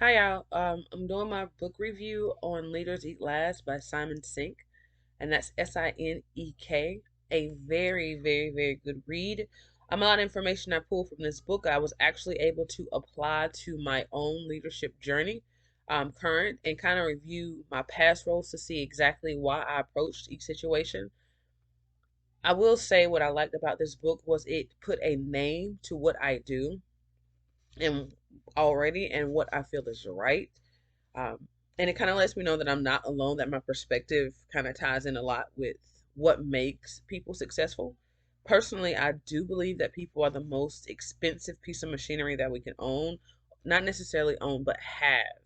Hi, y'all. I'm doing my book review on Leaders Eat Last by Simon Sink, and that's Sinek. A very, very, very good read. A lot of information I pulled from this book, I was actually able to apply to my own leadership journey, current, and kind of review my past roles to see exactly why I approached each situation. I will say what I liked about this book was it put a name to what I do and already and what I feel is right. And it kind of lets me know that I'm not alone, that my perspective kind of ties in a lot with what makes people successful. Personally, I do believe that people are the most expensive piece of machinery that we can own, not necessarily own, but have.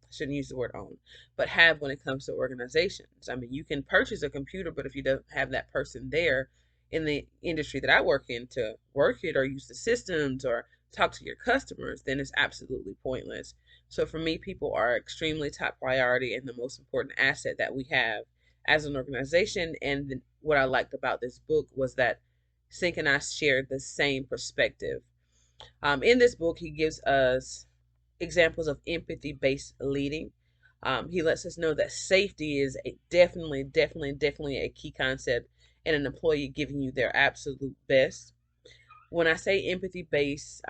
I shouldn't use the word own, but have when it comes to organizations. I mean, you can purchase a computer, but if you don't have that person there in the industry that I work in to work it or use the systems or talk to your customers, then it's absolutely pointless. So for me, people are extremely top priority and the most important asset that we have as an organization. And what I liked about this book was that Sink and I shared the same perspective. In this book, he gives us examples of empathy based leading. He lets us know that safety is definitely a key concept in an employee giving you their absolute best. When I say empathy based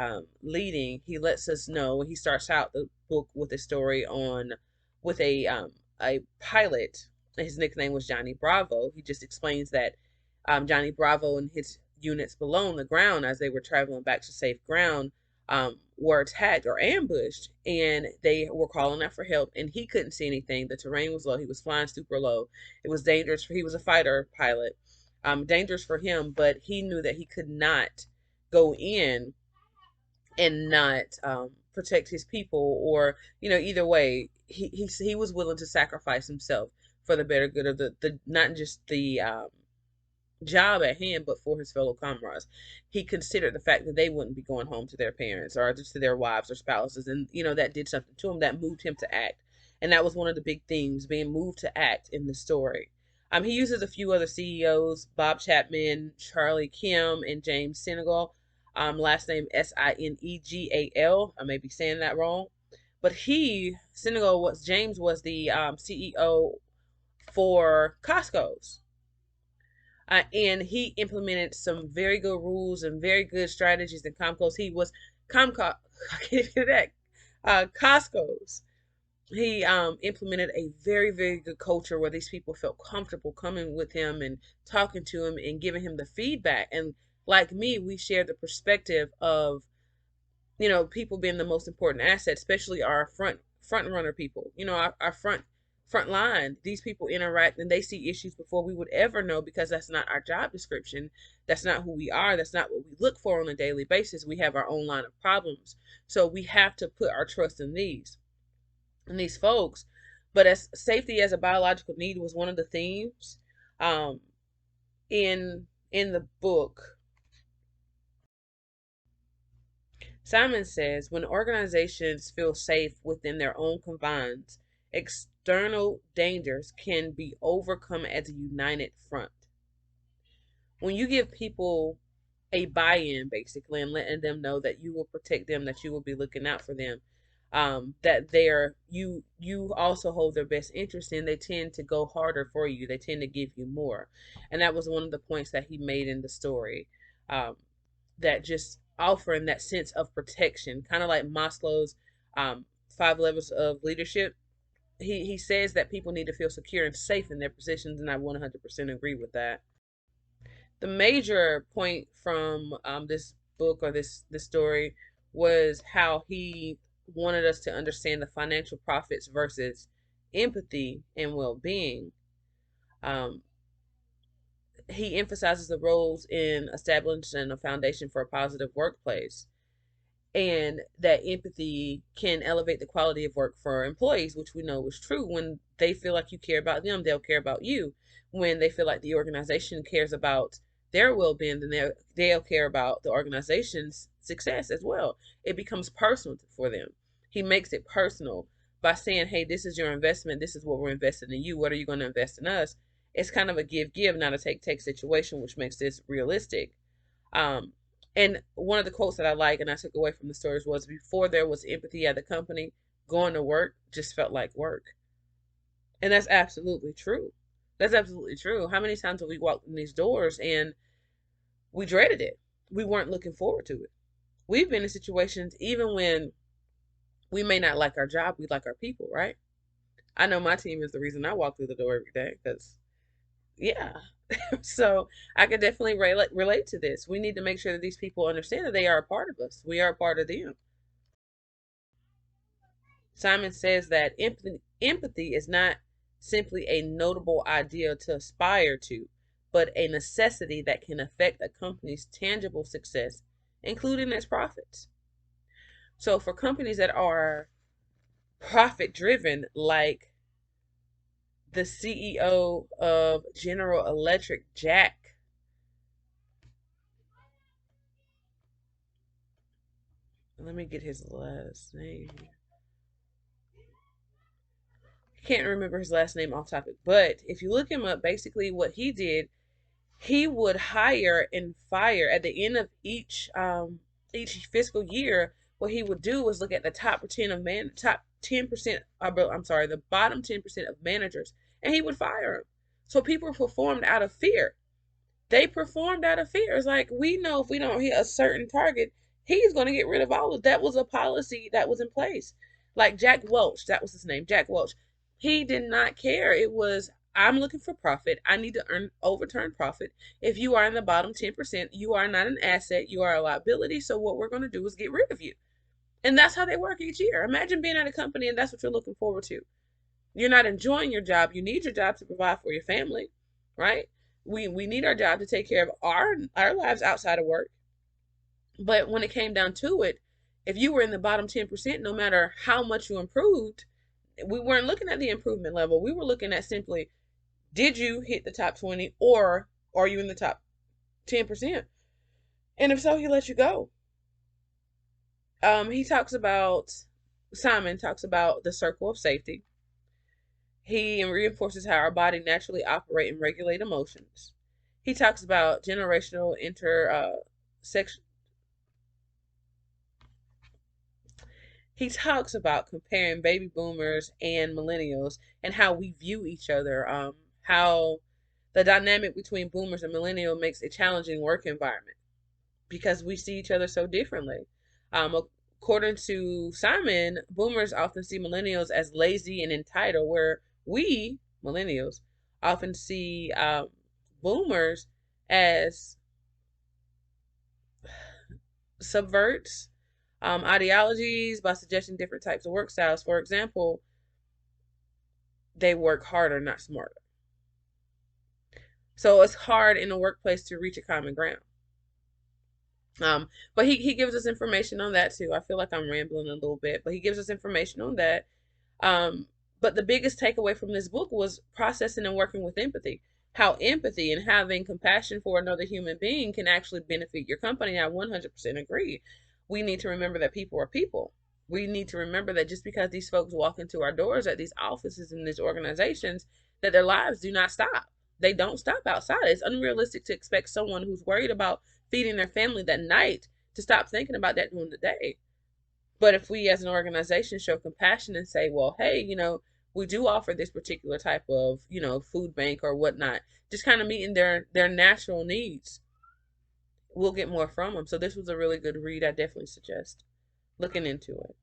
leading, he lets us know. He starts out the book with a story on with a pilot. His nickname was Johnny Bravo. He just explains that Johnny Bravo and his units below on the ground, as they were traveling back to safe ground, were attacked or ambushed, and they were calling out for help. And he couldn't see anything. The terrain was low. He was flying super low. It was dangerous. He was a fighter pilot. Dangerous for him, but he knew that he could not go in and not protect his people, or either way, he was willing to sacrifice himself for the better good of the not just the job at hand, but for his fellow comrades. He considered the fact that they wouldn't be going home to their parents or just to their wives or spouses, and that did something to him, that moved him to act. And that was one of the big themes, being moved to act in the story. He uses a few other CEOs: Bob Chapman, Charlie Kim, and James Sinegal. Last name Sinegal. I may be saying that wrong, but James was the CEO for Costco's. And he implemented some very good rules and very good strategies in Comco's. He was Comco. I can't do that. Costco's. He implemented a very, very good culture where these people felt comfortable coming with him and talking to him and giving him the feedback. And like me, we share the perspective of people being the most important asset, especially our front runner people. Our front line. These people interact and they see issues before we would ever know, because that's not our job description. That's not who we are. That's not what we look for on a daily basis. We have our own line of problems. So we have to put our trust in these folks. But as safety as a biological need was one of the themes um in the book. Simon says when organizations feel safe within their own confines, external dangers can be overcome as a united front. When you give people a buy-in, basically, and letting them know that you will protect them, that you will be looking out for them, that you also hold their best interest in, they tend to go harder for you. They tend to give you more, and that was one of the points that he made in the story. Um, that just offering that sense of protection, kind of like Maslow's five levels of leadership. He says that people need to feel secure and safe in their positions, and I 100% agree with that. The major point from this book, or this story, was how he wanted us to understand the financial profits versus empathy and well-being. Um, he emphasizes the roles in establishing a foundation for a positive workplace, and that empathy can elevate the quality of work for employees, which we know is true. When they feel like you care about them, they'll care about you. When they feel like the organization cares about their well-being, then they'll care about the organization's success as well. It becomes personal for them. He makes it personal by saying, hey, this is your investment, this is what we're investing in you, what are you going to invest in us? It's kind of a give not a take situation, which makes this realistic. um, and one of the quotes that I like and I took away from the stories was, before there was empathy at the company, going to work just felt like work. And that's absolutely true. That's absolutely true. How many times have we walked in these doors and we dreaded it? We weren't looking forward to it. We've been in situations even when we may not like our job, we like our people, right? I know my team is the reason I walk through the door every day because, yeah. So I can definitely relate to this. We need to make sure that these people understand that they are a part of us. We are a part of them. Simon says that empathy is not simply a notable idea to aspire to, but a necessity that can affect a company's tangible success, including its profits. So for companies that are profit driven, like the CEO of General Electric, Jack, let me get his last name. Can't remember his last name off topic, but if you look him up, basically what he did, he would hire and fire at the end of each fiscal year. What he would do was look at the top 10%. I'm sorry, the bottom 10% of managers, and he would fire them. So people performed out of fear. They performed out of fear. It's like, we know if we don't hit a certain target, he's going to get rid of all of that. Was a policy that was in place. Like Jack Welch, that was his name, Jack Welch. He did not care. It was, I'm looking for profit. I need to overturn profit. If you are in the bottom 10%, you are not an asset. You are a liability. So what we're going to do is get rid of you. And that's how they work each year. Imagine being at a company and that's what you're looking forward to. You're not enjoying your job. You need your job to provide for your family, right? We need our job to take care of our lives outside of work. But when it came down to it, if you were in the bottom 10%, no matter how much you improved, we weren't looking at the improvement level. We were looking at simply, did you hit the top 20, or are you in the top 10%? And if so, he let you go. He talks about, Simon talks about the circle of safety. He reinforces how our body naturally operate and regulate emotions. He talks about generational sex. He talks about comparing baby boomers and millennials and how we view each other. How the dynamic between boomers and millennial makes a challenging work environment because we see each other so differently. According to Simon, boomers often see millennials as lazy and entitled, where we, millennials, often see boomers as subverts ideologies by suggesting different types of work styles. For example, they work harder, not smarter. So it's hard in the workplace to reach a common ground. But he gives us information on that too. I feel like I'm rambling a little bit, but he gives us information on that. Um, but the biggest takeaway from this book was processing and working with empathy. How empathy and having compassion for another human being can actually benefit your company. I 100% agree. We need to remember that people are people. We need to remember that just because these folks walk into our doors at these offices and these organizations, that their lives do not stop. They don't stop outside. It's unrealistic to expect someone who's worried about feeding their family that night to stop thinking about that during the day. But if we as an organization show compassion and say, well, hey, we do offer this particular type of, food bank or whatnot, just kind of meeting their natural needs, we'll get more from them. So this was a really good read. I definitely suggest looking into it.